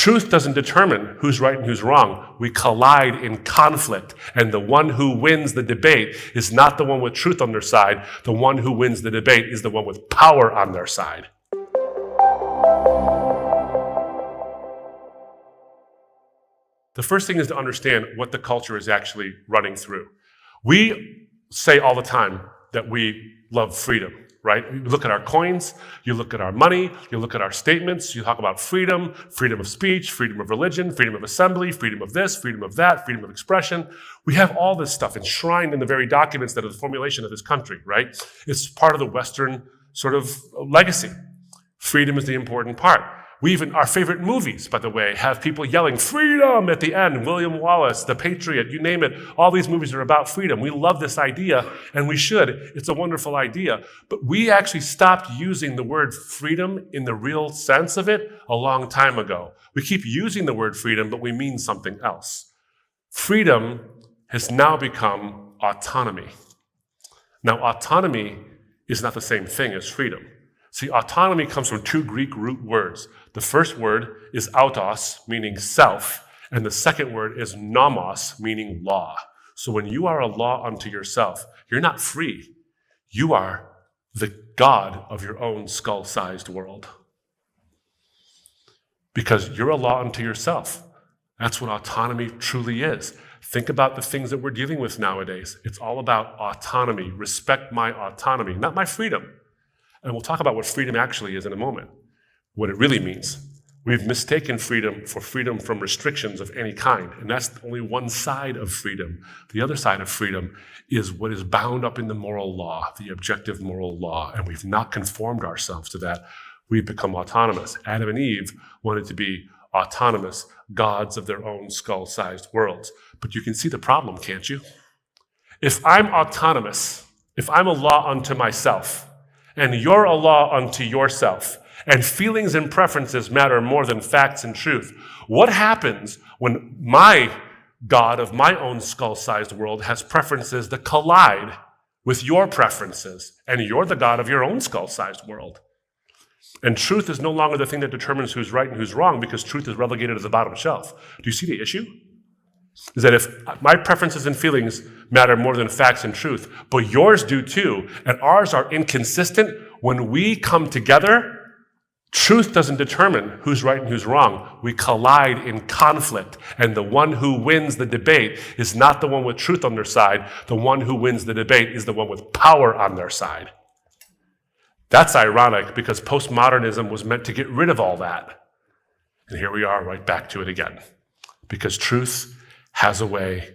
Truth doesn't determine who's right and who's wrong. We collide in conflict, and the one who wins the debate is not the one with truth on their side. The one who wins the debate is the one with power on their side. The first thing is to understand what the culture is actually running through. We say all the time that we love freedom, right? You look at our coins, you look at our money, you look at our statements, you talk about freedom, freedom of speech, freedom of religion, freedom of assembly, freedom of this, freedom of that, freedom of expression. We have all this stuff enshrined in the very documents that are the formulation of this country, right? It's part of the Western sort of legacy. Freedom is the important part. We even, our favorite movies, by the way, have people yelling freedom at the end. William Wallace, The Patriot, you name it. All these movies are about freedom. We love this idea, and we should. It's a wonderful idea. But we actually stopped using the word freedom in the real sense of it a long time ago. We keep using the word freedom, but we mean something else. Freedom has now become autonomy. Now, autonomy is not the same thing as freedom. See, autonomy comes from two Greek root words. The first word is autos, meaning self, and the second word is nomos, meaning law. So when you are a law unto yourself, you're not free. You are the God of your own skull-sized world. Because you're a law unto yourself. That's what autonomy truly is. Think about the things that we're dealing with nowadays. It's all about autonomy. Respect my autonomy, not my freedom. And we'll talk about what freedom actually is in a moment, what it really means. We've mistaken freedom for freedom from restrictions of any kind, and that's only one side of freedom. The other side of freedom is what is bound up in the moral law, the objective moral law, and we've not conformed ourselves to that. We've become autonomous. Adam and Eve wanted to be autonomous, gods of their own skull-sized worlds. But you can see the problem, can't you? If I'm autonomous, if I'm a law unto myself, and you're a law unto yourself, and feelings and preferences matter more than facts and truth, what happens when my God of my own skull-sized world has preferences that collide with your preferences, and you're the God of your own skull-sized world? And truth is no longer the thing that determines who's right and who's wrong, because truth is relegated to the bottom shelf. Do you see the issue? Is that if my preferences and feelings matter more than facts and truth, but yours do too, and ours are inconsistent, when we come together, truth doesn't determine who's right and who's wrong. We collide in conflict, and the one who wins the debate is not the one with truth on their side. The one who wins the debate is the one with power on their side. That's ironic, because postmodernism was meant to get rid of all that. And here we are right back to it again, because truth has a way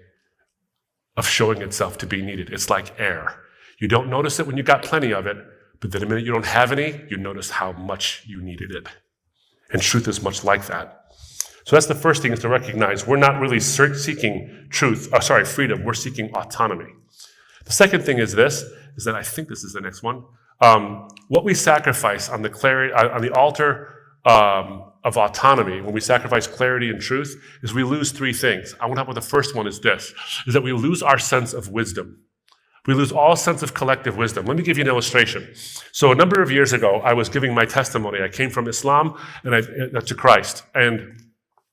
of showing itself to be needed. It's like air. You don't notice it when you got plenty of it, but then the minute you don't have any, you notice how much you needed it. And truth is much like that. So that's the first thing, is to recognize we're not really seeking freedom, we're seeking autonomy. The second thing is this, is that I think this is the next one. What we sacrifice on the altar of autonomy, when we sacrifice clarity and truth, is we lose three things. I want to talk about the first one is this, is that we lose our sense of wisdom. We lose all sense of collective wisdom. Let me give you an illustration. So a number of years ago, I was giving my testimony. I came from Islam and to Christ, and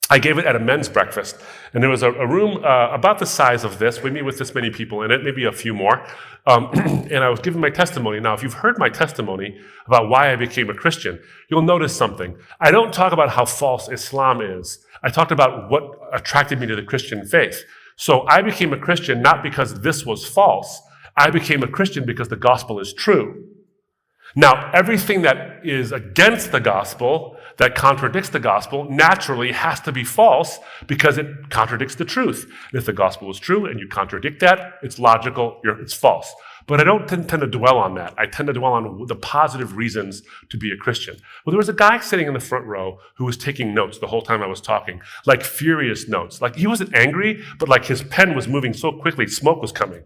I gave it at a men's breakfast. And there was a room about the size of this, maybe with this many people in it, maybe a few more. And I was giving my testimony. Now, if you've heard my testimony about why I became a Christian, you'll notice something. I don't talk about how false Islam is. I talked about what attracted me to the Christian faith. So I became a Christian not because this was false. I became a Christian because the gospel is true. Now, everything that is against the gospel, that contradicts the gospel, naturally has to be false because it contradicts the truth. And if the gospel is true and you contradict that, it's logical, it's false. But I don't tend to dwell on that. I tend to dwell on the positive reasons to be a Christian. Well, there was a guy sitting in the front row who was taking notes the whole time I was talking, like furious notes. Like he wasn't angry, but like his pen was moving so quickly, smoke was coming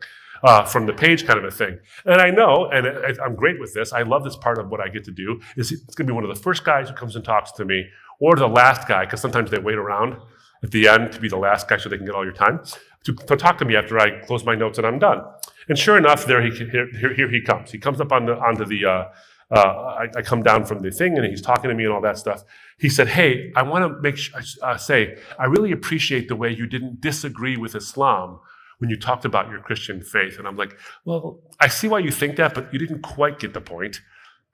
from the page, kind of a thing. And I know, and I'm great with this, I love this part of what I get to do, is it's going to be one of the first guys who comes and talks to me, or the last guy, because sometimes they wait around at the end to be the last guy so they can get all your time, to talk to me after I close my notes and I'm done. And sure enough, here he comes. He comes up onto the I come down from the thing and he's talking to me and all that stuff. He said, hey, I want to say, I really appreciate the way you didn't disagree with Islam when you talked about your Christian faith. And I'm like, well, I see why you think that, but you didn't quite get the point.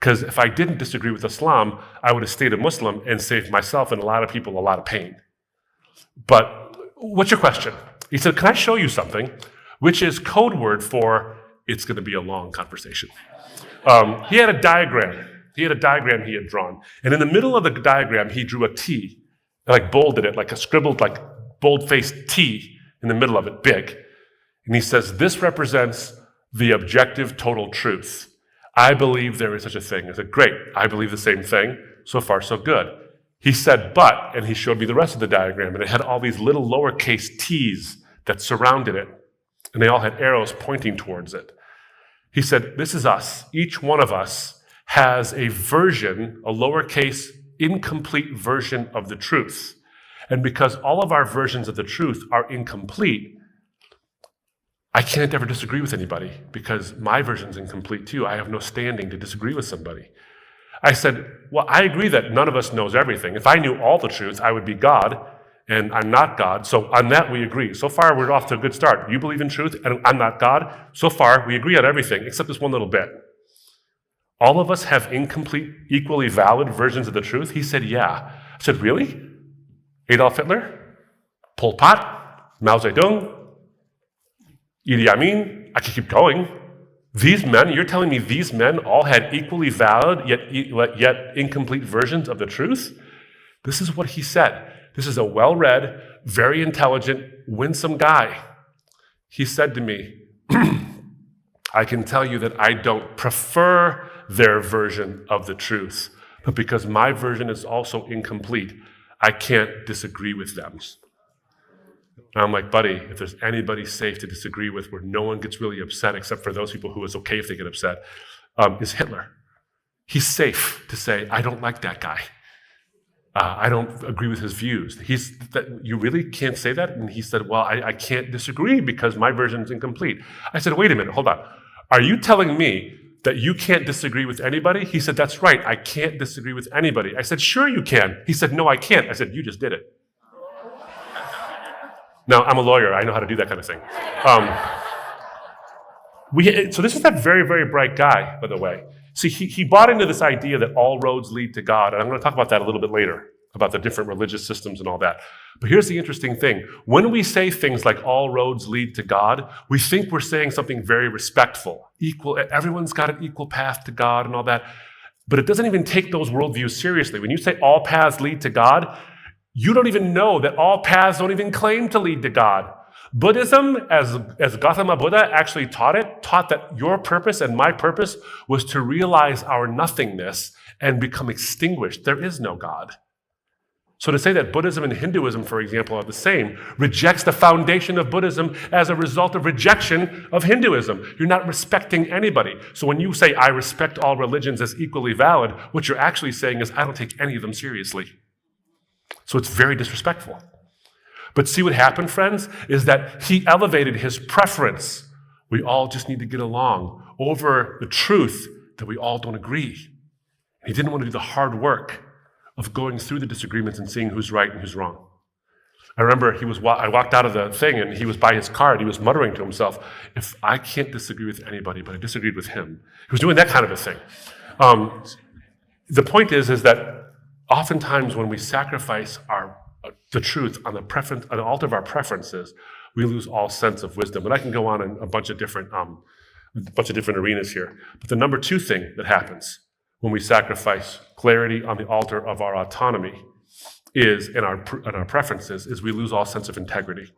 Because if I didn't disagree with Islam, I would have stayed a Muslim and saved myself and a lot of people a lot of pain. But what's your question? He said, can I show you something? Which is code word for it's going to be a long conversation. He had a diagram. He had drawn. And in the middle of the diagram, he drew a T, like bolded it, like a scribbled, like bold-faced T in the middle of it, big. And he says, this represents the objective total truth. I believe there is such a thing. I said, great, I believe the same thing. So far, so good. He said, but, and he showed me the rest of the diagram, and it had all these little lowercase t's that surrounded it, and they all had arrows pointing towards it. He said, this is us. Each one of us has a version, a lowercase, incomplete version of the truth. And because all of our versions of the truth are incomplete, I can't ever disagree with anybody because my version's incomplete too. I have no standing to disagree with somebody. I said, well, I agree that none of us knows everything. If I knew all the truth, I would be God, and I'm not God. So on that, we agree. So far, we're off to a good start. You believe in truth, and I'm not God. So far, we agree on everything, except this one little bit. All of us have incomplete, equally valid versions of the truth? He said, yeah. I said, really? Adolf Hitler? Pol Pot? Mao Zedong? Idi Amin? I could keep going. These men, you're telling me these men all had equally valid yet incomplete versions of the truth? This is what he said. This is a well-read, very intelligent, winsome guy. He said to me, I can tell you that I don't prefer their version of the truth, but because my version is also incomplete, I can't disagree with them. And I'm like, buddy, if there's anybody safe to disagree with where no one gets really upset, except for those people who it's okay if they get upset, is Hitler. He's safe to say, I don't like that guy. I don't agree with his views. You really can't say that? And he said, well, I can't disagree because my version is incomplete. I said, wait a minute, hold on. Are you telling me that you can't disagree with anybody? He said, that's right, I can't disagree with anybody. I said, sure you can. He said, no, I can't. I said, you just did it. Now, I'm a lawyer. I know how to do that kind of thing. So this is that very, very bright guy, by the way. See, he bought into this idea that all roads lead to God, and I'm going to talk about that a little bit later, about the different religious systems and all that. But here's the interesting thing. When we say things like all roads lead to God, we think we're saying something very respectful. Everyone's got an equal path to God and all that. But it doesn't even take those worldviews seriously. When you say all paths lead to God, you don't even know that all paths don't even claim to lead to God. Buddhism, as Gautama Buddha actually taught that your purpose and my purpose was to realize our nothingness and become extinguished. There is no God. So to say that Buddhism and Hinduism, for example, are the same, rejects the foundation of Buddhism as a result of rejection of Hinduism. You're not respecting anybody. So when you say, I respect all religions as equally valid, what you're actually saying is, I don't take any of them seriously. So it's very disrespectful. But see what happened, friends, is that he elevated his preference. We all just need to get along over the truth that we all don't agree. He didn't want to do the hard work of going through the disagreements and seeing who's right and who's wrong. I remember I walked out of the thing and he was by his car and he was muttering to himself, if I can't disagree with anybody, but I disagreed with him. He was doing that kind of a thing. The point is that oftentimes when we sacrifice the truth on the altar of our preferences, we lose all sense of wisdom. And I can go on in a bunch of different arenas here. But the number two thing that happens when we sacrifice clarity on the altar of our autonomy in our preferences is we lose all sense of integrity.